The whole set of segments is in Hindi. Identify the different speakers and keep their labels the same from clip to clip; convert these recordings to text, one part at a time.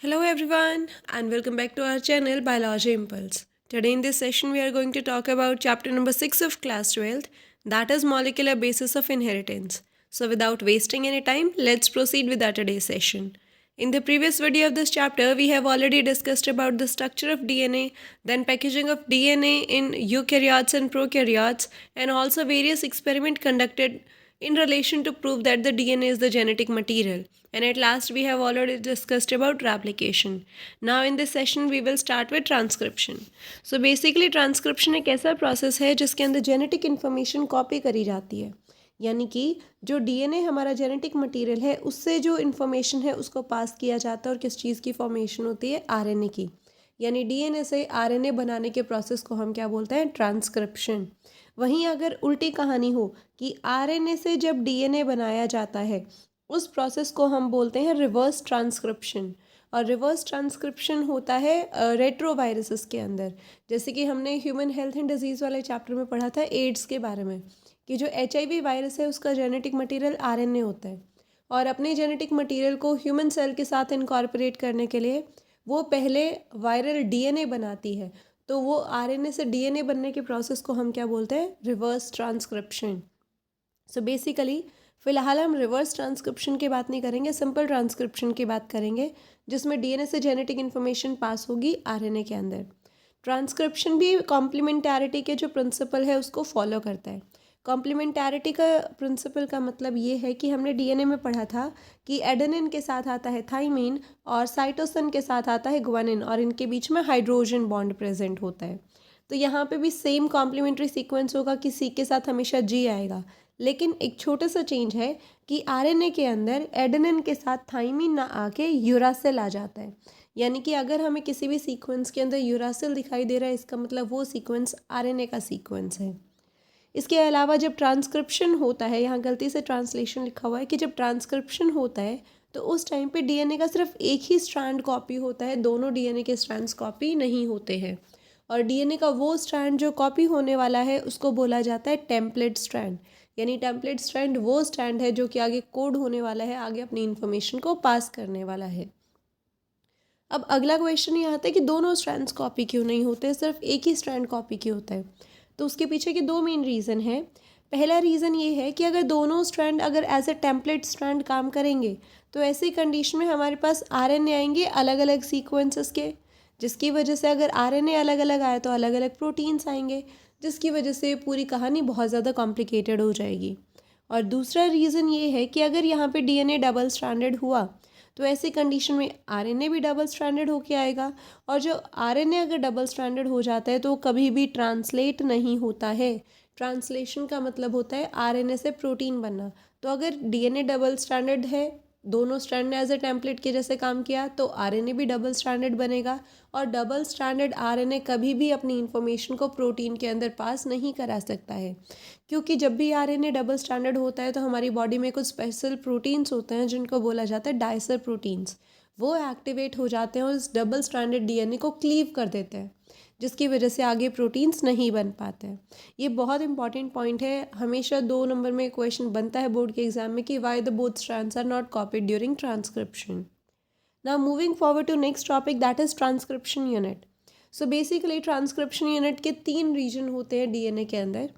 Speaker 1: Hello everyone and welcome back to our channel Biology Impulse. Today in this session we are going to talk about chapter number 6 of class 12, that is molecular basis of inheritance. So without wasting any time, let's proceed with our today's session. In the previous video of this chapter, we have already discussed about the structure of DNA, then packaging of DNA in eukaryotes and prokaryotes, and also various experiments conducted in relation to prove that the DNA is the genetic material. And at last, we have already discussed about replication. Now in this session, we will start with transcription. So basically, transcription एक ऐसा प्रोसेस है जिसके अंदर जेनेटिक इन्फॉर्मेशन कॉपी करी जाती है, यानी कि जो डीएनए हमारा जेनेटिक मटेरियल है उससे जो इन्फॉर्मेशन है उसको पास किया जाता है और किस चीज़ की फॉर्मेशन होती है, आरएनए की। यानी डीएनए से आरएनए बनाने के प्रोसेस को हम क्या बोलते हैं, ट्रांसक्रिप्शन। वहीं अगर उल्टी कहानी हो कि आरएनए से जब डीएनए बनाया जाता है उस प्रोसेस को हम बोलते हैं रिवर्स ट्रांसक्रिप्शन। और रिवर्स ट्रांसक्रिप्शन होता है रेट्रोवायरसेस के अंदर। जैसे कि हमने ह्यूमन हेल्थ एंड डिजीज़ वाले चैप्टर में पढ़ा था एड्स के बारे में कि जो HIV वायरस है उसका जेनेटिक मटेरियल आरएनए होता है, और अपने जेनेटिक मटेरियल को ह्यूमन सेल के साथ इनकॉर्पोरेट करने के लिए वो पहले वायरल डीएनए बनाती है। तो वो आरएनए से डीएनए बनने के प्रोसेस को हम क्या बोलते हैं, रिवर्स ट्रांसक्रिप्शन। सो बेसिकली फ़िलहाल हम रिवर्स ट्रांसक्रिप्शन की बात नहीं करेंगे, सिंपल ट्रांसक्रिप्शन की बात करेंगे जिसमें डीएनए से जेनेटिक इन्फॉर्मेशन पास होगी आरएनए के अंदर। ट्रांसक्रिप्शन भी कॉम्प्लीमेंटैरिटी के जो प्रिंसिपल है उसको फॉलो करता है। कॉम्प्लीमेंटैरिटी का प्रिंसिपल का मतलब ये है कि हमने डीएनए में पढ़ा था कि एडेनिन के साथ आता है थाइमिन और साइटोसिन के साथ आता है ग्वानिन, और इनके बीच में हाइड्रोजन बॉन्ड प्रेजेंट होता है। तो यहाँ पे भी सेम कॉम्प्लीमेंट्री सीक्वेंस होगा कि सी के साथ हमेशा जी आएगा, लेकिन एक छोटा सा चेंज है कि आरएनए के अंदर एडेनिन के साथ थाइमिन ना आके यूरासिल आ जाता है। यानी कि अगर हमें किसी भी सीक्वेंस के अंदर यूरासिल दिखाई दे रहा है, इसका मतलब वो सीक्वेंस आरएनए का सीक्वेंस है। इसके अलावा जब ट्रांसक्रिप्शन होता है, यहाँ गलती से ट्रांसलेशन लिखा हुआ है कि जब ट्रांसक्रिप्शन होता है तो उस टाइम पे डीएनए का सिर्फ एक ही स्ट्रैंड कॉपी होता है, दोनों डीएनए के स्ट्रैंड्स कॉपी नहीं होते हैं। और डीएनए का वो स्ट्रैंड जो कॉपी होने वाला है उसको बोला जाता है टेम्पलेट स्ट्रैंड। यानी टेम्पलेट स्ट्रैंड वो स्ट्रैंड है जो कि आगे कोड होने वाला है, आगे अपनी इन्फॉर्मेशन को पास करने वाला है। अब अगला क्वेश्चन ये आता है कि दोनों स्ट्रैंड्स कॉपी क्यों नहीं होते, सिर्फ एक ही स्ट्रैंड कॉपी क्यों होता है। तो उसके पीछे के दो मेन रीज़न है। पहला रीज़न ये है कि अगर दोनों स्ट्रैंड अगर एज ए टेम्पलेट स्ट्रैंड काम करेंगे तो ऐसी कंडीशन में हमारे पास आरएनए आएंगे अलग अलग सीक्वेंसेस के, जिसकी वजह से अगर आरएनए अलग अलग आए तो अलग अलग प्रोटीन्स आएंगे, जिसकी वजह से पूरी कहानी बहुत ज़्यादा कॉम्प्लिकेटेड हो जाएगी। और दूसरा रीज़न ये है कि अगर यहाँ पे डीएनए डबल स्ट्रैंडेड हुआ तो ऐसी कंडीशन में आरएनए भी डबल स्ट्रैंडेड होके आएगा, और जो आरएनए अगर डबल स्ट्रैंडेड हो जाता है तो वो कभी भी ट्रांसलेट नहीं होता है। ट्रांसलेशन का मतलब होता है आरएनए से प्रोटीन बनना। तो अगर डीएनए डबल स्ट्रैंडेड है, दोनों स्ट्रैंड ने एज ए टेम्पलेट के जैसे काम किया, तो आरएनए भी डबल स्ट्रैंडेड बनेगा। और डबल स्ट्रैंडेड आरएनए कभी भी अपनी इंफॉर्मेशन को प्रोटीन के अंदर पास नहीं करा सकता है, क्योंकि जब भी आरएनए डबल स्ट्रैंडेड होता है तो हमारी बॉडी में कुछ स्पेशल प्रोटीन्स होते हैं जिनको बोला जाता है डाइसर प्रोटीन्स। वो एक्टिवेट हो जाते हैं और इस डबल स्ट्रैंडेड डीएनए को क्लीव कर देते हैं, जिसकी वजह से आगे प्रोटीन्स नहीं बन पाते हैं। ये बहुत इंपॉर्टेंट पॉइंट है, हमेशा 2 नंबर में क्वेश्चन बनता है बोर्ड के एग्जाम में कि why the both strands are not copied during transcription. Now moving forward to next topic, that is transcription unit. So basically transcription unit के 3 रीजन होते हैं डीएनए के अंदर।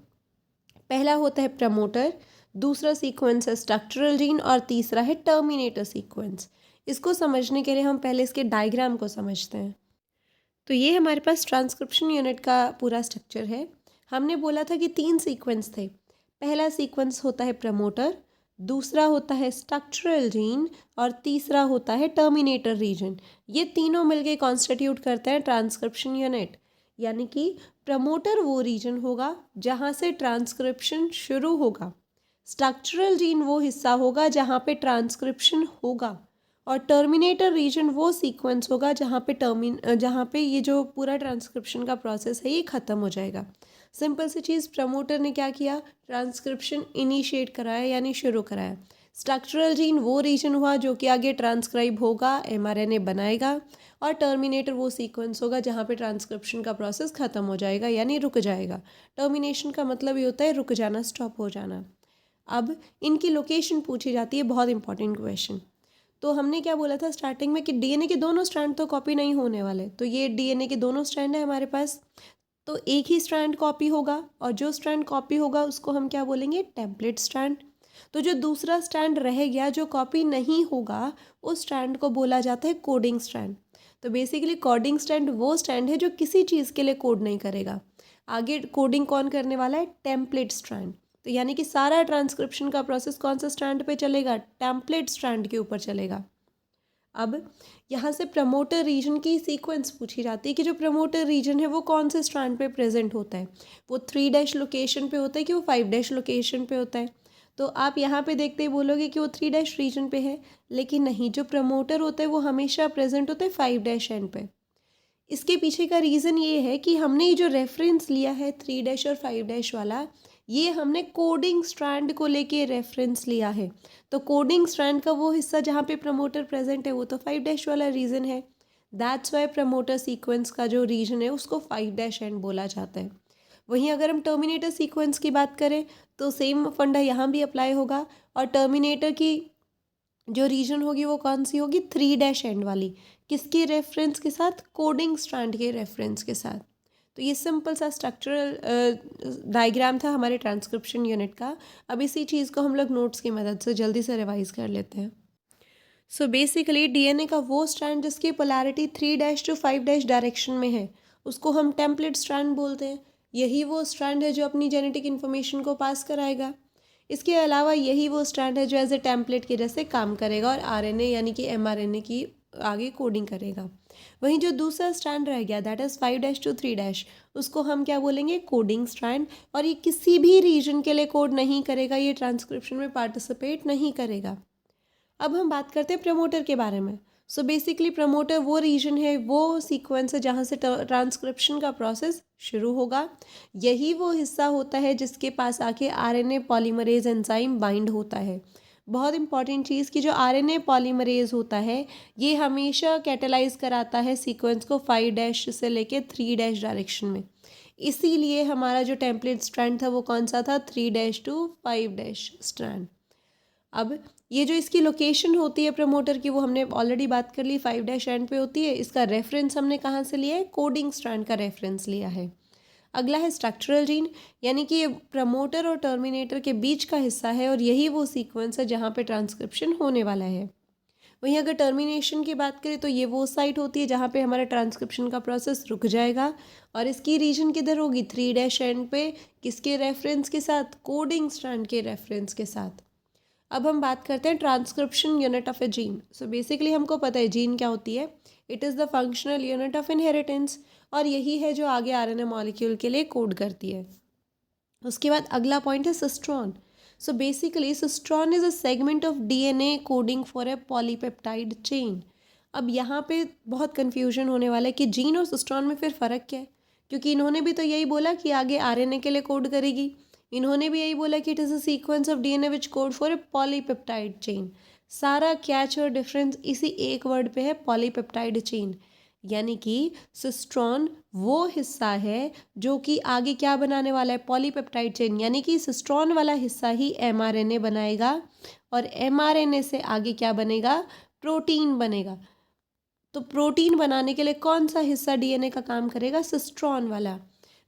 Speaker 1: पहला होता है प्रमोटर, दूसरा सीक्वेंस है स्ट्रक्चरल जीन, और तीसरा है टर्मिनेटर सीक्वेंस। इसको समझने के लिए हम पहले इसके डायग्राम को समझते हैं। तो ये हमारे पास ट्रांसक्रिप्शन यूनिट का पूरा स्ट्रक्चर है। हमने बोला था कि 3 सीक्वेंस थे। पहला सीक्वेंस होता है प्रमोटर, दूसरा होता है स्ट्रक्चरल जीन, और तीसरा होता है टर्मिनेटर रीजन। ये तीनों मिलके कॉन्स्टिट्यूट करते हैं ट्रांसक्रिप्शन यूनिट। यानी कि प्रमोटर वो रीजन होगा जहाँ से ट्रांसक्रिप्शन शुरू होगा, स्ट्रक्चरल जीन वो हिस्सा होगा जहाँ पे ट्रांसक्रिप्शन होगा, और टर्मिनेटर रीजन वो सीक्वेंस होगा जहाँ पे ये जो पूरा ट्रांसक्रिप्शन का प्रोसेस है ये ख़त्म हो जाएगा। सिंपल सी चीज़, प्रमोटर ने क्या किया, ट्रांसक्रिप्शन इनिशिएट कराया यानी शुरू कराया। स्ट्रक्चरल जीन वो रीजन हुआ जो कि आगे ट्रांसक्राइब होगा, एमआरएनए बनाएगा, और टर्मिनेटर वो सीक्वेंस होगा जहाँ पे ट्रांसक्रिप्शन का प्रोसेस ख़त्म हो जाएगा यानी रुक जाएगा। टर्मिनेशन का मतलब ये होता है रुक जाना, स्टॉप हो जाना। अब इनकी लोकेशन पूछी जाती है, बहुत इंपॉर्टेंट क्वेश्चन। तो हमने क्या बोला था स्टार्टिंग में कि डीएनए के दोनों स्ट्रैंड तो कॉपी नहीं होने वाले, तो ये डीएनए के दोनों स्ट्रैंड है हमारे पास, तो एक ही स्ट्रैंड कॉपी होगा और जो स्ट्रैंड कॉपी होगा उसको हम क्या बोलेंगे, टेम्पलेट स्ट्रैंड। तो जो दूसरा स्ट्रैंड रह गया जो कॉपी नहीं होगा उस स्ट्रैंड को बोला जाता है कोडिंग स्ट्रैंड। तो बेसिकली कोडिंग स्ट्रैंड वो स्ट्रैंड है जो किसी चीज़ के लिए कोड नहीं करेगा। आगे कोडिंग कौन करने वाला है, टेम्पलेट स्ट्रैंड। तो यानी कि सारा ट्रांसक्रिप्शन का प्रोसेस कौन सा स्ट्रैंड पे चलेगा, टेम्पलेट स्ट्रैंड के ऊपर चलेगा। अब यहाँ से प्रमोटर रीजन की सीक्वेंस पूछी जाती है कि जो प्रमोटर रीजन है वो कौन से स्ट्रैंड पे प्रेजेंट होता है, वो 3' लोकेशन पे होता है कि वो 5' लोकेशन पे होता है। तो आप यहाँ पे देखते ही बोलोगे कि वो 3' रीजन पे है, लेकिन नहीं, जो प्रमोटर होता है वो हमेशा प्रेजेंट होता है 5' एंड पे। इसके पीछे का रीज़न ये है कि हमने ये जो रेफरेंस लिया है 3' और 5' वाला, ये हमने कोडिंग स्ट्रैंड को लेके रेफरेंस लिया है। तो कोडिंग स्ट्रैंड का वो हिस्सा जहाँ पे प्रमोटर प्रेजेंट है वो तो 5' वाला रीजन है। दैट्स वाई प्रमोटर सीक्वेंस का जो रीजन है उसको 5' एंड बोला जाता है। वहीं अगर हम टर्मिनेटर सीक्वेंस की बात करें तो सेम फंडा यहाँ भी अप्लाई होगा, और टर्मिनेटर की जो रीजन होगी वो कौन सी होगी, 3' एंड वाली। किसके रेफरेंस के साथ, कोडिंग स्ट्रैंड के रेफरेंस के साथ। तो ये सिंपल सा स्ट्रक्चरल डायग्राम था हमारे ट्रांसक्रिप्शन यूनिट का। अब इसी चीज़ को हम लोग नोट्स की मदद से जल्दी से रिवाइज कर लेते हैं। सो बेसिकली डीएनए का वो स्ट्रैंड जिसकी पोलैरिटी 3' टू 5' डायरेक्शन में है उसको हम टेम्पलेट स्ट्रैंड बोलते हैं। यही वो स्ट्रैंड है जो अपनी जेनेटिक इन्फॉर्मेशन को पास कराएगा। इसके अलावा यही वो स्ट्रैंड है जो एज ए टेम्पलेट की जैसे काम करेगा और आरएनए यानी कि एमआरएनए की आगे कोडिंग करेगा। वहीं जो दूसरा स्ट्रैंड रह गया दैट इज़ 5' टू 3' उसको हम क्या बोलेंगे, कोडिंग स्ट्रैंड। और ये किसी भी रीजन के लिए कोड नहीं करेगा, ये ट्रांसक्रिप्शन में पार्टिसिपेट नहीं करेगा। अब हम बात करते हैं प्रमोटर के बारे में। सो बेसिकली प्रमोटर वो रीजन है, वो सीक्वेंस है जहाँ से ट्रांसक्रिप्शन का प्रोसेस शुरू होगा। यही वो हिस्सा होता है जिसके पास आके आरएनए पॉलीमरेज एंजाइम बाइंड होता है। बहुत इंपॉर्टेंट चीज़ कि जो आरएनए पॉलीमरेज होता है ये हमेशा कैटेलाइज कराता है सीक्वेंस को 5' से लेके 3' डायरेक्शन में। इसीलिए हमारा जो टेम्पलेट स्ट्रैंड था वो कौन सा था, 3' टू 5' स्ट्रैंड। अब ये जो इसकी लोकेशन होती है प्रमोटर की वो हमने ऑलरेडी बात कर ली, 5' एंड पे होती है। इसका रेफरेंस हमने कहाँ से लिया है, कोडिंग स्ट्रैंड का रेफरेंस लिया है। अगला है स्ट्रक्चरल जीन, यानी कि ये प्रमोटर और टर्मिनेटर के बीच का हिस्सा है और यही वो सीक्वेंस है जहाँ पे ट्रांसक्रिप्शन होने वाला है। वहीं अगर टर्मिनेशन की बात करें तो ये वो साइट होती है जहाँ पे हमारा ट्रांसक्रिप्शन का प्रोसेस रुक जाएगा, और इसकी रीजन किधर होगी, 3' एंड पे। किसके रेफरेंस के साथ, कोडिंग स्ट्रैंड के रेफरेंस के साथ। अब हम बात करते हैं transcription unit of A gene. So basically हमको पता है जीन क्या होती है, it is the functional unit of inheritance, और यही है जो आगे आरएनए मॉलिक्यूल के लिए कोड करती है। उसके बाद अगला पॉइंट है cistron. So basically cistron is a segment of DNA coding for a polypeptide chain. अब यहाँ पे बहुत कन्फ्यूजन होने वाला है कि जीन और सिस्ट्रॉन में फिर फ़र्क क्या है, क्योंकि इन्होंने भी तो यही बोला कि आगे आरएनए के लिए कोड करेगी। इन्होंने भी यही बोला कि it is a sequence of DNA which code for a polypeptide chain. सारा कैच और डिफरेंस इसी एक वर्ड पे है, पॉलीपेप्टाइड चेन। यानी कि सिस्ट्रॉन वो हिस्सा है जो कि आगे क्या बनाने वाला है, पॉलीपेप्टाइड चेन। यानी कि सिस्ट्रॉन वाला हिस्सा ही एमआरएनए बनाएगा और एमआरएनए से आगे क्या बनेगा, प्रोटीन बनेगा। तो प्रोटीन बनाने के लिए कौन सा हिस्सा डीएनए का काम करेगा, सिस्ट्रॉन वाला।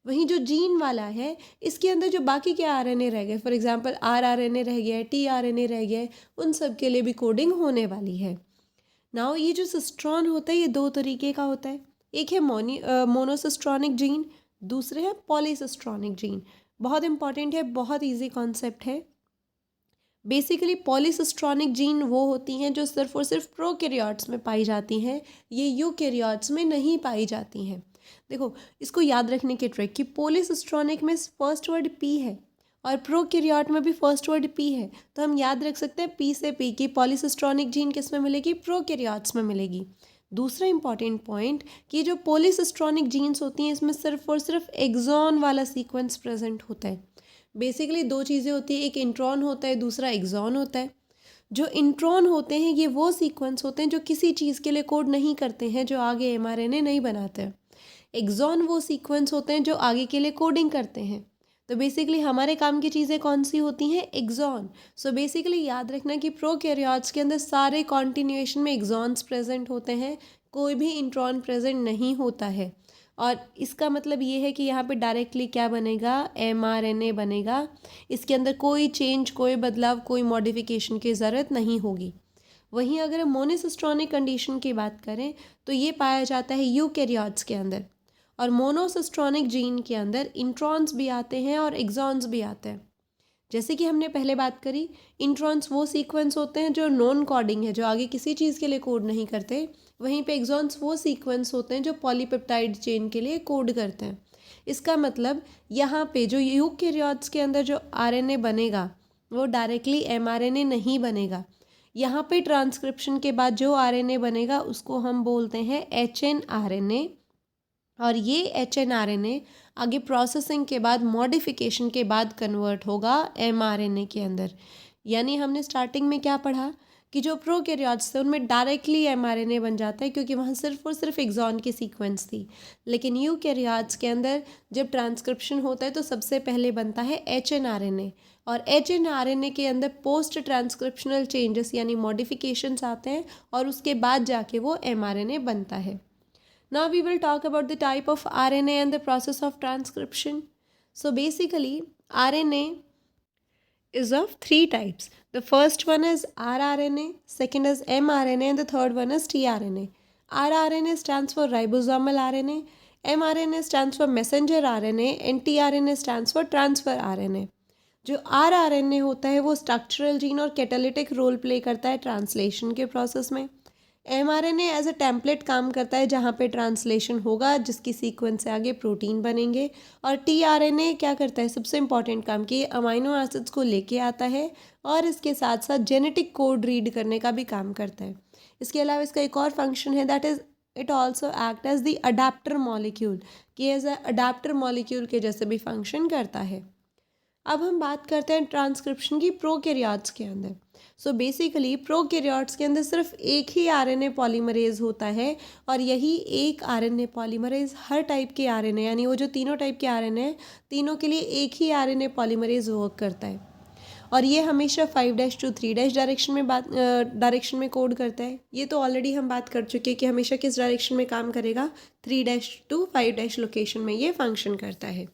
Speaker 1: वहीं जो जीन वाला है इसके अंदर जो बाकी के आरएनए रह गए, फॉर एग्जांपल आरआरएनए रह गया है, टीआरएनए रह गया है, उन सब के लिए भी कोडिंग होने वाली है। नाउ ये जो सिस्ट्रॉन होता है ये दो तरीके का होता है, एक है मोनोसिस्ट्रॉनिक जीन, दूसरे है पॉलीसिस्ट्रॉनिक जीन। बहुत इंपॉर्टेंट है, बहुत ईजी कॉन्सेप्ट है। बेसिकली पॉलीसिस्ट्रॉनिक जीन वो होती हैं जो सिर्फ और सिर्फ प्रोकैरियोट्स में पाई जाती हैं, ये यूकैरियोट्स में नहीं पाई जाती हैं। देखो इसको याद रखने की ट्रिक कि पॉलीसिस्ट्रॉनिक में फर्स्ट वर्ड पी है और प्रोकैरियोट में भी फर्स्ट वर्ड पी है, तो हम याद रख सकते हैं पी से पी की पॉलीसिस्ट्रॉनिक जीन किस में मिलेगी, प्रोकैरियोट्स में मिलेगी। दूसरा इंपॉर्टेंट पॉइंट कि जो पॉलीसिस्ट्रॉनिक जीन्स होती हैं इसमें सिर्फ और सिर्फ एक्सॉन वाला सीक्वेंस प्रेजेंट होता है। बेसिकली दो चीज़ें होती है, एक इंट्रॉन होता है, दूसरा एक्सॉन होता है। जो इंट्रॉन होते हैं ये वो सीक्वेंस होते हैं जो किसी चीज़ के लिए कोड नहीं करते हैं, जो आगे एमआरएनए नहीं बनाते हैं। एक्सॉन वो सीक्वेंस होते हैं जो आगे के लिए कोडिंग करते हैं। तो बेसिकली हमारे काम की चीज़ें कौन सी होती हैं? एक्सॉन। सो बेसिकली याद रखना कि प्रोकैरियोट्स के अंदर सारे कॉन्टिन्यूएशन में एक्सॉन्स प्रेजेंट होते हैं, कोई भी इंट्रॉन प्रेजेंट नहीं होता है। और इसका मतलब ये है कि यहाँ पे डायरेक्टली क्या बनेगा? mRNA बनेगा। इसके अंदर कोई चेंज, कोई बदलाव, कोई मॉडिफिकेशन की ज़रूरत नहीं होगी। वहीं अगर हम मोनोसिस्टोनिक कंडीशन की बात करें तो ये पाया जाता है यूकैरियोट्स के अंदर। और मोनोसिस्टोनिक जीन के अंदर इंट्रॉन्स भी आते हैं और एक्सॉन्स भी आते हैं। जैसे कि हमने पहले बात करी, इंट्रॉन्स वो सीक्वेंस होते हैं जो नॉन कोडिंग है, जो आगे किसी चीज़ के लिए कोड नहीं करते। वहीं पे एक्सॉन्स वो सीक्वेंस होते हैं जो पॉलीपेप्टाइड चेन के लिए कोड करते हैं। इसका मतलब यहाँ पे जो यूकैरियोट्स के अंदर जो आरएनए बनेगा वो डायरेक्टली एमआरएनए नहीं बनेगा। यहाँ पे ट्रांसक्रिप्शन के बाद जो आरएनए बनेगा उसको हम बोलते हैं एचएनआरएनए। और ये एचएनआरएनए आगे प्रोसेसिंग के बाद, मॉडिफिकेशन के बाद कन्वर्ट होगा एमआरएनए के अंदर। यानी हमने स्टार्टिंग में क्या पढ़ा कि जो प्रोकैरियोट्स थे उनमें डायरेक्टली एमआरएनए बन जाता है, क्योंकि वहाँ सिर्फ और सिर्फ एक्सॉन की सीक्वेंस थी। लेकिन यूकैरियोट्स के अंदर जब ट्रांसक्रिप्शन होता है तो सबसे पहले बनता है एचएनआरएनए। और एचएनआरएनए के अंदर पोस्ट ट्रांसक्रिप्शनल चेंजेस यानी मॉडिफिकेशंस आते हैं और उसके बाद जाके वो एमआरएनए बनता है। Now we will talk about the type of RNA and the process of transcription. So basically, RNA is of three types. The first one is rRNA, second is mRNA, and the third one is tRNA. rRNA stands for ribosomal RNA, mRNA stands for messenger RNA, and tRNA stands for transfer RNA. जो rRNA होता है वो स्ट्रक्चरल जीन और कैटालिटिक रोल प्ले करता है ट्रांसलेशन के प्रोसेस में। mRNA एज अ टेम्पलेट काम करता है जहाँ पे ट्रांसलेशन होगा, जिसकी सीक्वेंस से आगे प्रोटीन बनेंगे। और tRNA क्या करता है? सबसे इंपॉर्टेंट काम कि अमाइनो एसिड्स को लेके आता है और इसके साथ साथ जेनेटिक कोड रीड करने का भी काम करता है। इसके अलावा इसका एक और फंक्शन है, that is it also act as the adaptor molecule, कि एज अ अडाप्टर मॉलिक्यूल के जैसे भी फंक्शन करता है। अब हम बात करते हैं ट्रांसक्रिप्शन की प्रोकैरियोट्स के अंदर। सो बेसिकली प्रोकैरियोट्स के अंदर सिर्फ एक ही आरएनए पॉलीमरेज होता है, और यही एक आरएनए पॉलीमरेज हर टाइप के आरएनए, यानी वो जो तीनों टाइप के आरएनए हैं, तीनों के लिए एक ही आरएनए पॉलीमरेज वर्क करता है। और ये हमेशा 5' to 3' डायरेक्शन में कोड करता है। ये तो ऑलरेडी हम बात कर चुके हैं कि हमेशा किस डायरेक्शन में काम करेगा, 3' to 5' लोकेशन में ये फंक्शन करता है।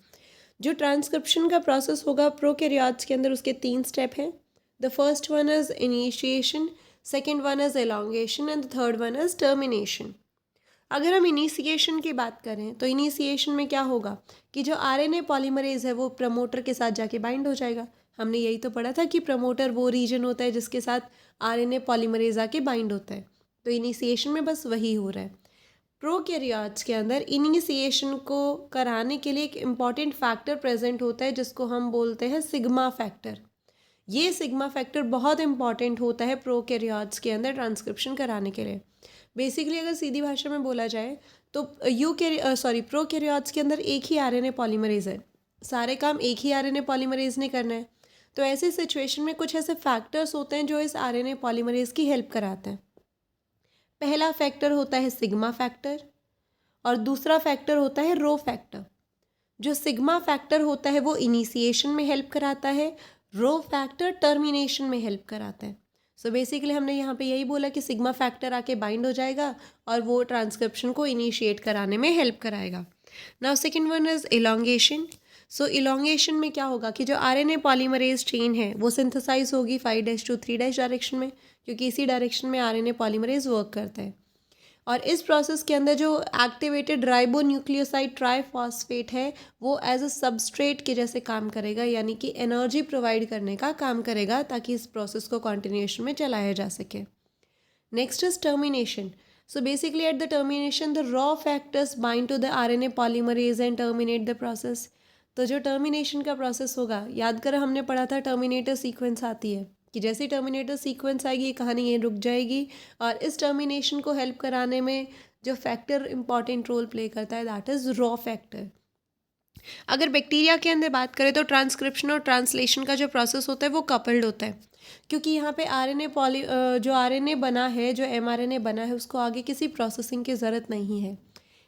Speaker 1: जो ट्रांसक्रिप्शन का प्रोसेस होगा प्रोकैरियोट्स के अंदर, उसके 3 स्टेप हैं। The first one is initiation, second one is elongation, and the third one is termination. अगर हम इनिशिएशन की बात करें तो इनिशिएशन में क्या होगा कि जो आरएनए पॉलीमरेज है वो प्रमोटर के साथ जाके बाइंड हो जाएगा। हमने यही तो पढ़ा था कि प्रमोटर वो रीजन होता है जिसके साथ आरएनए पॉलीमरेज आके बाइंड होता है। तो इनिशिएशन में बस वही हो रहा है। प्रोकैरियोट्स के अंदर इनिशिएशन को कराने के लिए एक इम्पॉर्टेंट फैक्टर प्रेजेंट होता है जिसको हम बोलते हैं सिग्मा फैक्टर। ये सिग्मा फैक्टर बहुत इंपॉर्टेंट होता है प्रोकैरियोट्स के अंदर ट्रांसक्रिप्शन कराने के लिए। बेसिकली अगर सीधी भाषा में बोला जाए तो प्रोकैरियोट्स के अंदर एक ही आरएनए पॉलीमरेज है, सारे काम एक ही आरएनए पॉलीमरेज ने करना है। तो ऐसे सिचुएशन में कुछ ऐसे फैक्टर्स होते हैं जो इस आरएनए पॉलीमरेज की हेल्प कराते हैं। पहला फैक्टर होता है सिग्मा फैक्टर और दूसरा फैक्टर होता है रो फैक्टर। जो सिग्मा फैक्टर होता है वो इनिशिएशन में हेल्प कराता है, रो फैक्टर टर्मिनेशन में हेल्प कराता है। सो बेसिकली हमने यहाँ पे यही बोला कि सिग्मा फैक्टर आके बाइंड हो जाएगा और वो ट्रांसक्रिप्शन को इनिशिएट कराने में हेल्प कराएगा। Now second one is elongation. So elongation में क्या होगा कि जो आरएनए पॉलीमरेज चेन है वो सिंथेसाइज होगी 5' to 3' डायरेक्शन में, क्योंकि इसी डायरेक्शन में आरएनए पॉलीमरेज वर्क करता है। और इस प्रोसेस के अंदर जो एक्टिवेटेड राइबोन्यूक्लियोसाइड ट्राइफॉस्फेट है वो एज अ सबस्ट्रेट के जैसे काम करेगा, यानी कि एनर्जी प्रोवाइड करने का काम करेगा ताकि इस प्रोसेस को कॉन्टिन्यूएशन में चलाया जा सके। Next is termination. So basically at the termination the rho factors bind to the RNA polymerase and terminate the process. तो जो टर्मिनेशन का प्रोसेस होगा, याद करो हमने पढ़ा था टर्मिनेटर सीक्वेंस आती है कि जैसे टर्मिनेटर सीक्वेंस आएगी कहानी ये रुक जाएगी। और इस टर्मिनेशन को हेल्प कराने में जो फैक्टर इंपॉर्टेंट रोल प्ले करता है दैट इज़ रॉ फैक्टर। अगर बैक्टीरिया के अंदर बात करें तो ट्रांसक्रिप्शन और ट्रांसलेशन का जो प्रोसेस होता है वो कपल्ड होता है, क्योंकि यहाँ पे जो आरएनए बना है, जो एमआरएनए बना है, उसको आगे किसी प्रोसेसिंग की ज़रूरत नहीं है।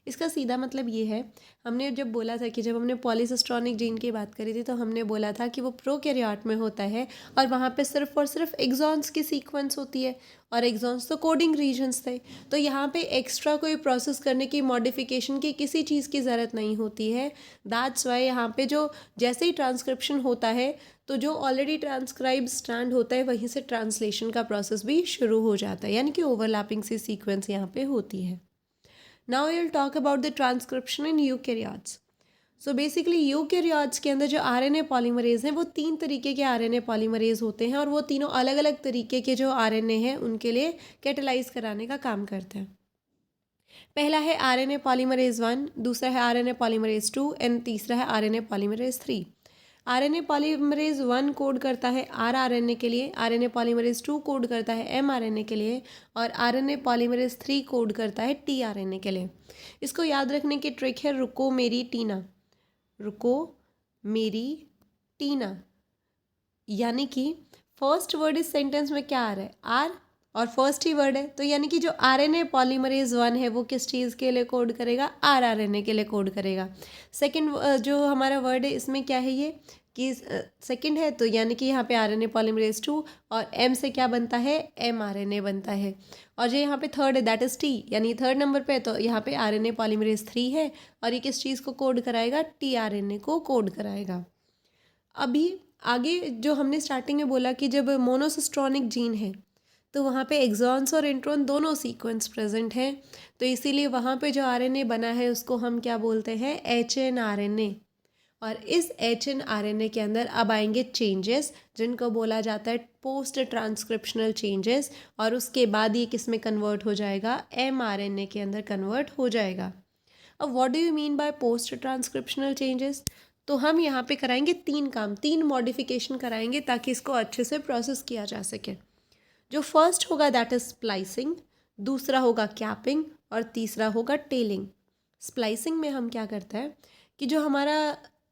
Speaker 1: इसका सीधा मतलब ये है, हमने जब बोला था कि जब हमने पॉलीसिस्ट्रॉनिक जीन की बात करी थी तो हमने बोला था कि वो प्रोकैरियोट में होता है और वहाँ पे सिर्फ और सिर्फ एक्सॉन्स की सीक्वेंस होती है और एक्सॉन्स तो कोडिंग रीजन्स थे। तो यहाँ पे एक्स्ट्रा कोई प्रोसेस करने की, मॉडिफिकेशन की किसी चीज़ की ज़रूरत नहीं होती है। दैट्स वाई यहाँ पे जो जैसे ही ट्रांसक्रिप्शन होता है तो जो ऑलरेडी ट्रांसक्राइब स्ट्रैंड होता है वहीं से ट्रांसलेशन का प्रोसेस भी शुरू हो जाता है, यानी कि ओवरलैपिंग सी सीक्वेंस यहाँ पे होती है। Now will talk about the transcription in eukaryotes. So basically eukaryotes के अंदर जो आरएनए पॉलीमरेज हैं वो 3 तरीके के आरएनए पॉलीमरेज होते हैं और वो तीनों अलग अलग तरीके के जो आरएनए हैं उनके लिए कैटेलाइज कराने का काम करते हैं। पहला है आरएनए पॉलीमरेज 1, दूसरा है आरएनए पॉलीमरेज 2 एंड तीसरा है RNA polymerase 3। RNA polymerase 1 code करता है आरआरएनए के लिए, आरएनए पॉलीमरेज 2 कोड करता है एमआरएनए के लिए और आरएनए पॉलीमरेज 3 कोड करता है टीआरएनए के लिए। इसको याद रखने की ट्रिक है रुको मेरी टीना, रुको मेरी टीना, यानी कि फर्स्ट वर्ड इस सेंटेंस में क्या आ रहा है, आर, और फर्स्ट ही वर्ड है तो यानी कि जो आरएनए पॉलीमरेज 1 है वो किस चीज़ के लिए कोड करेगा, आरआरएनए के लिए कोड करेगा। सेकंड जो हमारा वर्ड है इसमें क्या है ये कि सेकंड है, तो यानी कि यहाँ पे आरएनए पॉलीमरेज 2 और एम से क्या बनता है, एमआरएनए बनता है। और जो यहाँ पे थर्ड है दैट इज़ टी, यानी थर्ड नंबर पे, तो यहाँ पे आरएनए पॉलीमरेज 3 है और ये किस चीज़ को कोड कराएगा, टीआरएनए को कोड कराएगा। अभी आगे जो हमने स्टार्टिंग में बोला कि जब मोनोसिस्ट्रॉनिक जीन है तो वहाँ पे एक्सॉन्स और इंट्रॉन दोनों सीक्वेंस प्रेजेंट हैं, तो इसीलिए वहाँ पे जो आरएनए बना है उसको हम क्या बोलते हैं, एचएनआरएनए। और इस एचएनआरएनए के अंदर अब आएंगे चेंजेस जिनको बोला जाता है पोस्ट ट्रांसक्रिप्शनल चेंजेस, और उसके बाद ये किस में कन्वर्ट हो जाएगा, एमआरएनए के अंदर कन्वर्ट हो जाएगा। अब what do you mean by post transcriptional changes, तो हम यहाँ पे कराएंगे 3 काम, 3 मॉडिफिकेशन कराएंगे ताकि इसको अच्छे से प्रोसेस किया जा सके। जो फर्स्ट होगा दैट इज स्प्लाइसिंग, दूसरा होगा कैपिंग और तीसरा होगा टेलिंग। स्प्लाइसिंग में हम क्या करते हैं कि जो हमारा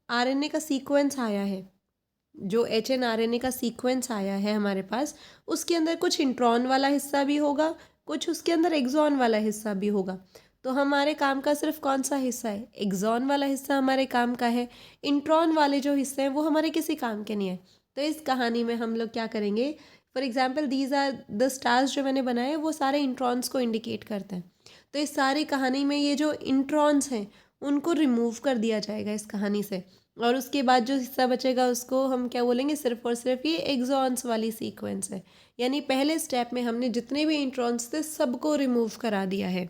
Speaker 1: आरएनए का सीक्वेंस आया है, जो एचएनआरएनए का सीक्वेंस आया है हमारे पास, उसके अंदर कुछ इंट्रॉन वाला हिस्सा भी होगा, कुछ उसके अंदर एक्सॉन वाला हिस्सा भी होगा। तो हमारे काम का सिर्फ कौन सा हिस्सा है, एक्सॉन वाला हिस्सा हमारे काम का है, इंट्रॉन वाले जो हिस्से हैं वो हमारे किसी काम के नहीं है। तो इस कहानी में हम लोग क्या करेंगे, for example these are the stars जो मैंने बनाए वो सारे इंट्रॉन्स को इंडिकेट करते हैं। तो इस सारी कहानी में ये जो इंट्रॉन्स हैं उनको रिमूव कर दिया जाएगा इस कहानी से, और उसके बाद जो हिस्सा बचेगा उसको हम क्या बोलेंगे, सिर्फ और सिर्फ ये एक्सॉन्स वाली सीक्वेंस है। यानी पहले स्टेप में हमने जितने भी इंट्रॉन्स थे सबको रिमूव करा दिया है।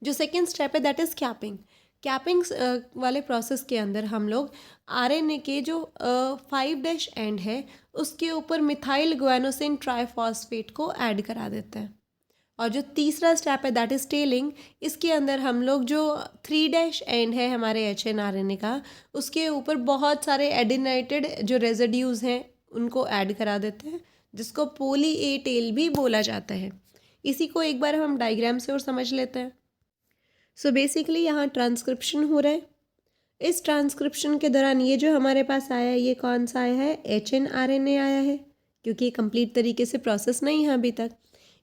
Speaker 1: जो सेकेंड स्टेप है दैट इज़ कैपिंग। कैपिंग वाले प्रोसेस के अंदर हम लोग आरएनए के जो 5' एंड है उसके ऊपर मिथाइल ग्वानोसिन ट्राइफॉस्फेट को ऐड करा देते हैं। और जो तीसरा स्टेप है दैट इज़ टेलिंग, इसके अंदर हम लोग जो 3' एंड है हमारे एचएनआरएनए का, उसके ऊपर बहुत सारे एडिनाइटेड जो रेजिड्यूज़ हैं उनको ऐड करा देते हैं, जिसको पोली ए टेल भी बोला जाता है। इसी को एक बार हम डायग्राम से और समझ लेते हैं। सो बेसिकली यहाँ ट्रांसक्रिप्शन हो रहा है। इस ट्रांसक्रिप्शन के दौरान ये जो हमारे पास आया है ये कौन सा आया है, एचएनआरएनए आया है, क्योंकि ये कंप्लीट तरीके से प्रोसेस नहीं है अभी तक।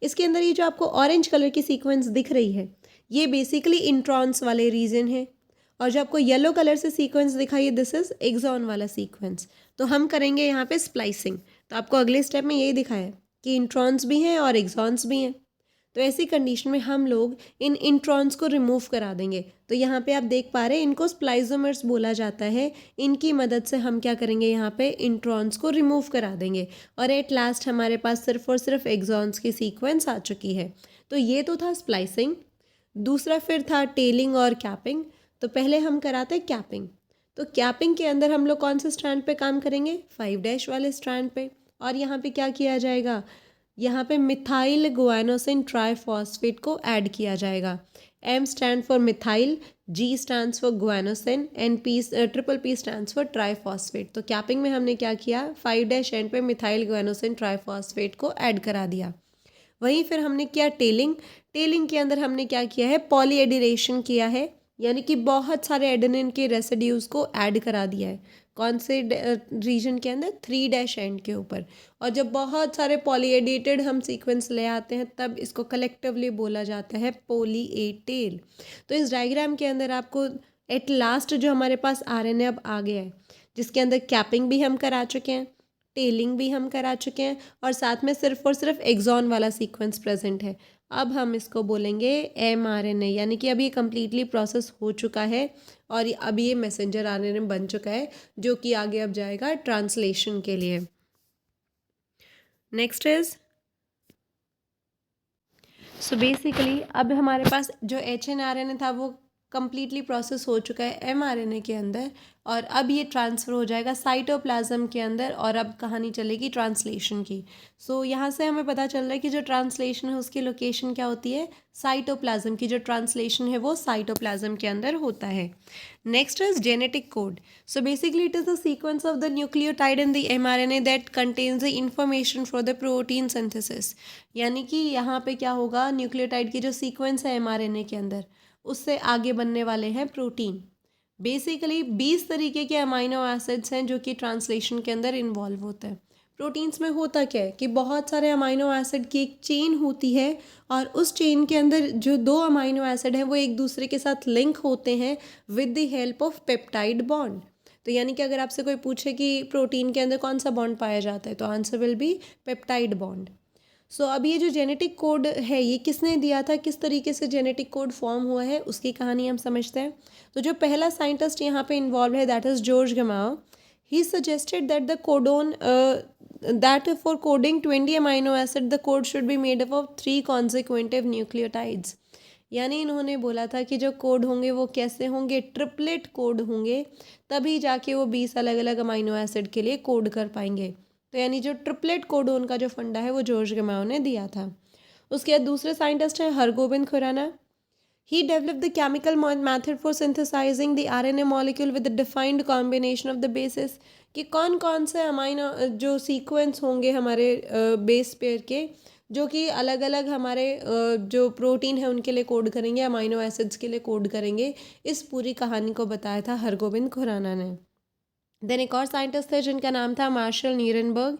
Speaker 1: इसके अंदर ये जो आपको ऑरेंज कलर की सीक्वेंस दिख रही है ये बेसिकली इंट्रॉन्स वाले रीजन है, और जो आपको येलो कलर से सीक्वेंस दिखाई है दिस इज एक्सॉन वाला सीक्वेंस। तो हम करेंगे यहाँ पे स्प्लाइसिंग। तो आपको अगले स्टेप में यही दिखाया है कि इंट्रॉन्स भी हैं और एक्सॉन्स भी हैं। तो ऐसी कंडीशन में हम लोग इन इंट्रॉन्स को रिमूव करा देंगे। तो यहाँ पे आप देख पा रहे हैं इनको स्प्लाइजोमर्स बोला जाता है। इनकी मदद से हम क्या करेंगे, यहाँ पे इंट्रॉन्स को रिमूव करा देंगे और एट लास्ट हमारे पास सिर्फ और सिर्फ एक्सॉन्स की सीक्वेंस आ चुकी है। तो ये तो था स्प्लाइसिंग। दूसरा फिर था टेलिंग और कैपिंग। तो पहले हम कराते हैं कैपिंग। तो कैपिंग के अंदर हम लोग कौन से स्ट्रैंड पे काम करेंगे, 5' वाले स्ट्रैंड पे। और यहाँ पे क्या किया जाएगा, यहाँ पे मिथाइल ग्वानोसिन ट्राइफॉस्फेट को ऐड किया जाएगा। M stand for methyl, G stands for guanosine and triple P stands for triphosphate. तो कैपिंग में हमने क्या किया, 5' एंड पे मिथाइल ग्वानोसिन ट्राइफॉस्फेट को ऐड करा दिया। वहीं फिर हमने किया टेलिंग। टेलिंग के अंदर हमने क्या किया है, पॉलीएडिनेशन किया है, यानी कि बहुत सारे एडेनिन के रेसिड्यूज़ को ऐड करा दिया है। कौन से रीजन के अंदर, 3' एंड के ऊपर। और जब बहुत सारे पॉलीएडेटेड हम सीक्वेंस ले आते हैं तब इसको कलेक्टिवली बोला जाता है पॉली ए टेल। तो इस डायग्राम के अंदर आपको एट लास्ट जो हमारे पास आरएनए अब आ गया है, जिसके अंदर कैपिंग भी हम करा चुके हैं, टेलिंग भी हम करा चुके हैं, और साथ में सिर्फ और सिर्फ एक्सॉन वाला सीक्वेंस प्रेजेंट है। अब हम इसको बोलेंगे mRNA, यानी कि अभी ये कम्प्लीटली प्रोसेस हो चुका है और अभी ये मैसेंजर आरएनए बन चुका है, जो कि आगे अब जाएगा ट्रांसलेशन के लिए। नेक्स्ट इज, सो बेसिकली अब हमारे पास जो hnRNA था वो कम्प्लीटली प्रोसेस हो चुका है mRNA के अंदर, और अब ये ट्रांसफ़र हो जाएगा साइटोप्लाज्म के अंदर, और अब कहानी चलेगी ट्रांसलेशन की। सो यहाँ से हमें पता चल रहा है कि जो ट्रांसलेशन है उसकी लोकेशन क्या होती है, साइटोप्लाज्म की। जो ट्रांसलेशन है वो साइटोप्लाज्म के अंदर होता है। Next is genetic code. So basically it is the sequence of the nucleotide in the mRNA that contains the information for the protein synthesis. यानी कि यहाँ पे क्या होगा, न्यूक्लियोटाइड की जो सीक्वेंस है mRNA के अंदर, उससे आगे बनने वाले हैं प्रोटीन। बेसिकली 20 तरीके के अमाइनो एसिड्स हैं जो कि ट्रांसलेशन के अंदर इन्वॉल्व होते हैं। प्रोटीन्स में होता क्या है कि बहुत सारे अमाइनो एसिड की एक चेन होती है, और उस चेन के अंदर जो 2 अमाइनो एसिड हैं वो एक दूसरे के साथ लिंक होते हैं with the help of peptide bond. तो यानी कि अगर आपसे कोई पूछे कि प्रोटीन के अंदर कौन सा बॉन्ड पाया जाता है, तो answer will be peptide bond. So अब ये जो जेनेटिक कोड है ये किसने दिया था, किस तरीके से जेनेटिक कोड फॉर्म हुआ है, उसकी कहानी हम समझते हैं। तो जो पहला साइंटिस्ट यहाँ पे इन्वॉल्व है that is George Gamow. He suggested that the codon that for coding 20 amino acid the code should be made up of 3 consecutive nucleotides. यानी इन्होंने बोला था कि जो कोड होंगे वो कैसे होंगे, ट्रिपलेट कोड होंगे, तभी जाके वो 20 अलग अलग अमाइनो एसिड के लिए कोड कर पाएंगे। तो यानी जो ट्रिपलेट कोडोन का जो फंडा है वो जॉर्ज गमाओ ने दिया था। उसके बाद दूसरे साइंटिस्ट हैं Hargobind Khorana. He developed the chemical method for synthesizing the RNA molecule with the defined combination of the bases, कि कौन कौन से अमाइनो जो सीक्वेंस होंगे हमारे बेस पेयर के, जो कि अलग अलग हमारे जो प्रोटीन है उनके लिए कोड करेंगे, अमाइनो एसिड्स के लिए कोड करेंगे। इस पूरी कहानी को बताया था हरगोबिंद खुराना ने। देन एक और साइंटिस्ट थे जिनका नाम था मार्शल नीरनबर्ग।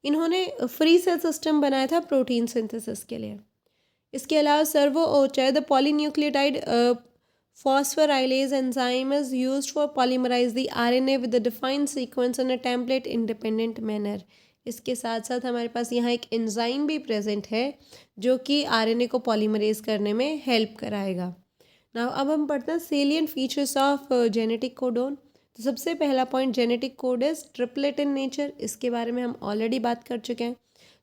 Speaker 1: इन्होंने फ्री सेल सिस्टम बनाया था प्रोटीन सिंथेसिस के लिए। इसके अलावा Severo Ochoa the polynucleotide phosphorylase enzyme is used for polymerize the RNA with a defined sequence in a template independent manner। इसके साथ साथ हमारे पास यहाँ एक एंजाइम भी प्रेजेंट है जो कि आरएनए को पॉलीमराइज करने में हेल्प कराएगा। नाउ अब हम पढ़ते हैं salient features of genetic codon. तो सबसे पहला point, genetic code is triplet in nature. इसके बारे में हम ऑलरेडी बात कर चुके हैं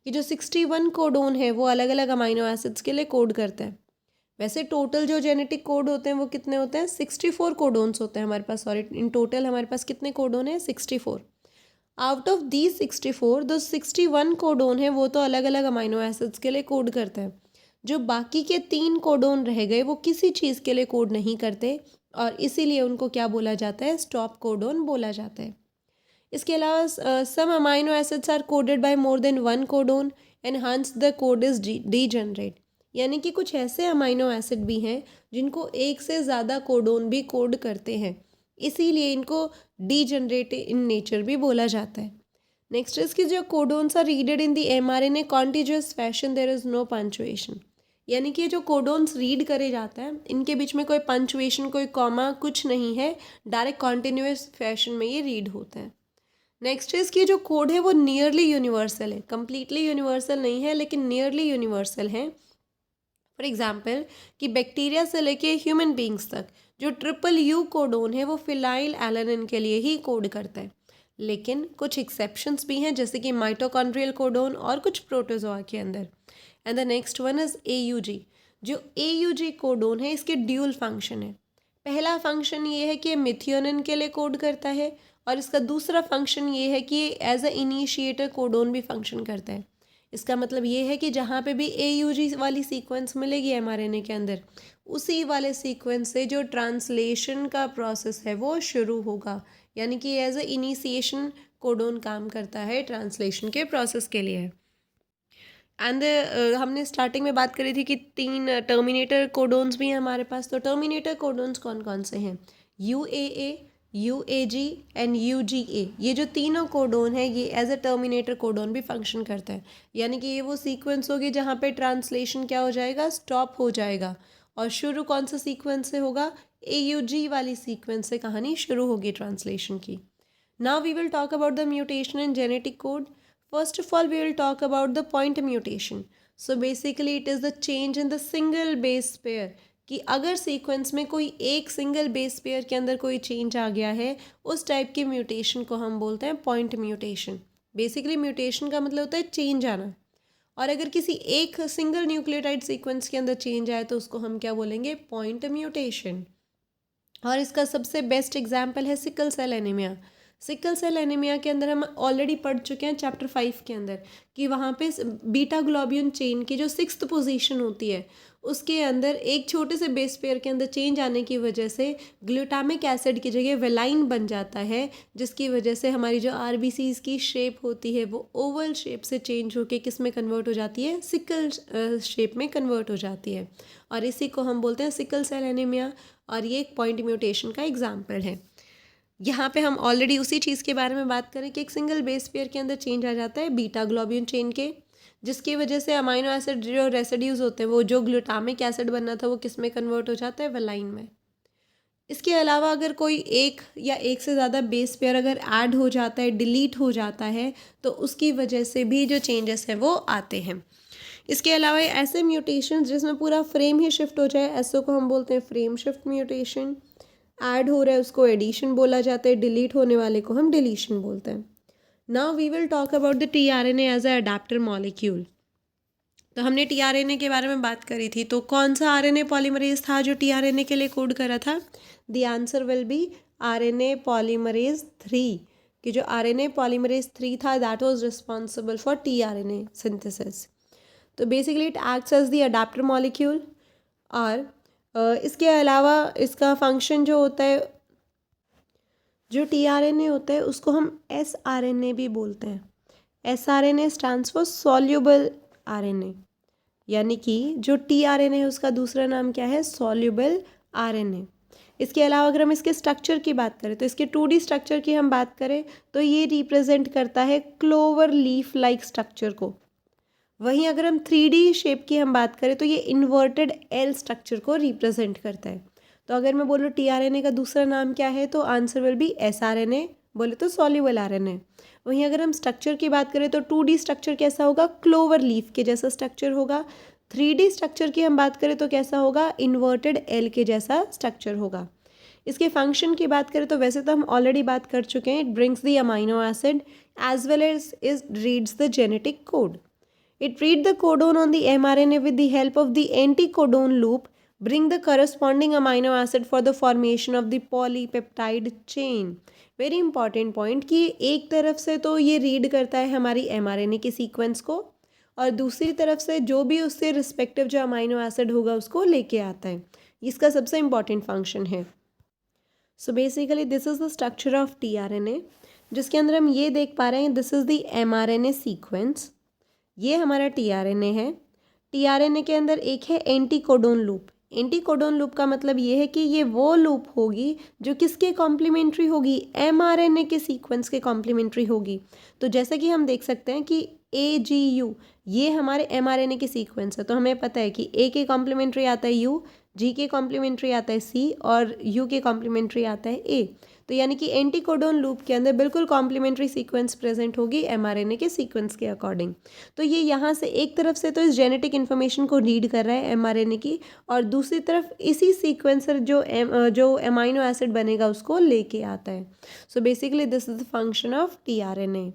Speaker 1: कि जो 61 कोडोन है वो अलग अलग अमाइनो एसिड्स के लिए कोड करते हैं। वैसे टोटल जो जेनेटिक कोड होते हैं वो कितने होते हैं, 64 कोडोन्स होते हैं हमारे पास। सॉरी, इन टोटल हमारे पास कितने कोडोन हैं, 64। आउट ऑफ दी 64 जो 61 कोडोन है वो तो अलग अलग अमाइनो एसिड्स के लिए कोड करते हैं। जो बाकी के 3 कोडोन रह गए वो किसी चीज़ के लिए कोड नहीं करते, और इसीलिए उनको क्या बोला जाता है, स्टॉप कोडोन बोला जाता है। इसके अलावा some amino acids are coded by more than 1 codon and hence the code is degenerate. यानी कि कुछ ऐसे अमाइनो एसिड भी हैं जिनको एक से ज़्यादा कोडोन भी कोड करते हैं, इसीलिए इनको डीजनरेट इन नेचर भी बोला जाता है। नेक्स्ट इसकी जो codons are readed in the mRNA continuous fashion, there is no punctuation. यानी कि जो कोडोन्स रीड करे जाते हैं इनके बीच में कोई पंचुएशन, कोई कॉमा, कुछ नहीं है, डायरेक्ट कॉन्टिन्यूअस फैशन में ये रीड होते हैं। नेक्स्ट इसकी जो कोड है वो नियरली यूनिवर्सल है, कम्प्लीटली यूनिवर्सल नहीं है लेकिन नियरली यूनिवर्सल है। फॉर एग्जाम्पल कि बैक्टीरिया से लेके ह्यूमन बींग्स तक जो यू कोडोन है वो फिनाइल एलानिन के लिए ही कोड करता है, लेकिन कुछ एक्सेप्शंस भी हैं जैसे कि माइटोकॉन्ड्रियल कोडोन और कुछ प्रोटोजोआ के अंदर। And the next one is AUG। जो AUG कोडोन है इसके ड्यूल फंक्शन है। पहला फंक्शन ये है कि मिथियोनिन के लिए कोड करता है, और इसका दूसरा फंक्शन ये है कि एज अ इनिशिएटर कोडोन भी फंक्शन करता है। इसका मतलब ये है कि जहाँ पे भी AUG वाली सीक्वेंस मिलेगी mRNA के अंदर, उसी वाले सीक्वेंस से जो ट्रांसलेशन का प्रोसेस है वो शुरू होगा। यानी कि एज अ इनिशिएशन कोडोन काम करता है ट्रांसलेशन के प्रोसेस के लिए। एंड हमने स्टार्टिंग में बात करी थी कि 3 टर्मिनेटर कोडोन्स भी हैं हमारे पास। तो टर्मिनेटर कोडोन्स कौन कौन से हैं, UAA, UAG एंड UGA, ये जो तीनों कोडोन है ये एज अ टर्मिनेटर कोडोन भी फंक्शन करता है, यानी कि ये वो सीक्वेंस होगी जहाँ पे ट्रांसलेशन क्या हो जाएगा, स्टॉप हो जाएगा, और शुरू कौन सा सीक्वेंस से होगा, AUG वाली सीक्वेंस से कहानी शुरू होगी ट्रांसलेशन की. Now we will talk about the mutation in genetic code. First of all, we will talk about the point mutation. So basically it is the change in the single base pair, कि अगर सीक्वेंस में कोई एक सिंगल बेस पेयर के अंदर कोई चेंज आ गया है, उस टाइप के म्यूटेशन को हम बोलते हैं पॉइंट म्यूटेशन. बेसिकली म्यूटेशन का मतलब होता है चेंज आना, और अगर किसी एक सिंगल न्यूक्लियोटाइड सीक्वेंस के अंदर चेंज आए तो उसको हम क्या बोलेंगे, पॉइंट म्यूटेशन. और इसका सबसे बेस्ट एग्जाम्पल है sickle cell anaemia. Sickle cell anaemia के अंदर हम ऑलरेडी पढ़ चुके हैं चैप्टर 5 के अंदर कि वहाँ पे बीटा ग्लोबिन चेन की जो 6th पोजीशन होती है उसके अंदर एक छोटे से बेस पेयर के अंदर चेंज आने की वजह से ग्लूटामिक एसिड की जगह वेलाइन बन जाता है, जिसकी वजह से हमारी जो RBCs की शेप होती है वो ओवल शेप से चेंज होकर किस में कन्वर्ट हो जाती है, सिकल शेप में कन्वर्ट हो जाती है, और इसी को हम बोलते हैं सिकल सेल एनीमिया. और ये एक पॉइंट म्यूटेशन का एग्जाम्पल है. यहाँ पे हम ऑलरेडी उसी चीज़ के बारे में बात करें कि एक सिंगल बेस पेयर के अंदर चेंज आ जाता है बीटा ग्लोबिन चेन के, जिसकी वजह से अमाइनो एसिड जो रेसिड्यूज होते हैं वो जो ग्लूटामिक एसिड बनना था वो किस में कन्वर्ट हो जाता है, वेलाइन में. इसके अलावा अगर कोई एक या एक से ज़्यादा बेस पेयर अगर ऐड हो जाता है, डिलीट हो जाता है, तो उसकी वजह से भी जो चेंजेस हैं वो आते हैं. इसके अलावा ऐसे म्यूटेशन जिसमें पूरा फ्रेम ही शिफ्ट हो जाए, ऐसे को हम बोलते हैं फ्रेम शिफ्ट म्यूटेशन. ऐड हो रहा है उसको एडिशन बोला जाता है, डिलीट होने वाले को हम डिलीशन बोलते हैं. Now we will talk about the tRNA as a adapter molecule. तो हमने tRNA के बारे में बात करी थी, तो कौन सा RNA पॉलीमरेज था जो tRNA के लिए कोड करा था, the answer will be RNA polymerase 3, कि जो RNA पॉलीमरेज 3 था that was responsible for tRNA synthesis. तो basically it acts as the adaptor molecule. और इसके अलावा इसका फंक्शन जो होता है, जो tRNA होता है उसको हम sRNA भी बोलते हैं. sRNA stands for soluble RNA, यानी कि जो tRNA है उसका दूसरा नाम क्या है, सॉल्युबल RNA. इसके अलावा अगर हम इसके स्ट्रक्चर की बात करें तो इसके 2D स्ट्रक्चर की हम बात करें तो ये रिप्रेजेंट करता है क्लोवर लीफ लाइक स्ट्रक्चर को. वहीं अगर हम 3D शेप की हम बात करें तो ये इन्वर्टेड L स्ट्रक्चर को रिप्रेजेंट करता है. तो अगर मैं बोलूँ tRNA का दूसरा नाम क्या है तो आंसर विल बी sRNA, बोले तो सॉल्युबल RNA. वहीं अगर हम स्ट्रक्चर की बात करें तो 2D स्ट्रक्चर कैसा होगा, क्लोवर लीफ के जैसा स्ट्रक्चर होगा. 3D स्ट्रक्चर की हम बात करें तो कैसा होगा, इन्वर्टेड L के जैसा स्ट्रक्चर होगा. इसके फंक्शन की बात करें तो वैसे तो हम ऑलरेडी बात कर चुके हैं, it brings the amino acid as well as is reads the genetic code. It read the codon on the mRNA with the help of the anticodon loop, bring the corresponding amino acid for the formation of the polypeptide chain. Very important point कि एक तरफ से तो ये रीड करता है हमारी mRNA की सीक्वेंस को, और दूसरी तरफ से जो भी उससे रिस्पेक्टिव जो अमाइनो एसिड होगा उसको लेके आता है. इसका सबसे इम्पॉर्टेंट फंक्शन है. So basically this is the structure of tRNA, जिसके अंदर हम ये देख पा रहे हैं this is the mRNA sequence. ये हमारा tRNA है. tRNA के अंदर एक है एंटीकोडोन लूप. एंटीकोडोन लूप का मतलब ये है कि ये वो लूप होगी जो किसके कॉम्प्लीमेंट्री होगी, mRNA के सीक्वेंस के कॉम्प्लीमेंट्री होगी. तो जैसा कि हम देख सकते हैं कि AGU ये हमारे mRNA के सीक्वेंस है, तो हमें पता है कि A के कॉम्प्लीमेंट्री आता है U, G के कॉम्प्लीमेंट्री आता है C और U के कॉम्प्लीमेंट्री आता है A. तो यानी कि एंटीकोडोन लूप के अंदर बिल्कुल कॉम्प्लीमेंट्री सीक्वेंस प्रेजेंट होगी mRNA के सीक्वेंस के अकॉर्डिंग. तो ये यहाँ से एक तरफ से तो इस जेनेटिक इन्फॉर्मेशन को रीड कर रहा है mRNA की, और दूसरी तरफ इसी सीक्वेंसर जो अमाइनो एसिड बनेगा उसको लेके आता है. So basically this is the function of tRNA.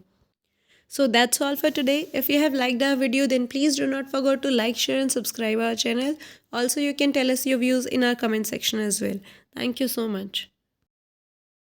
Speaker 1: So that's all for today. If you have liked our video, then please do not forget to like, share and subscribe our channel. Also, you can tell us your views in our comment section as well. Thank you so much.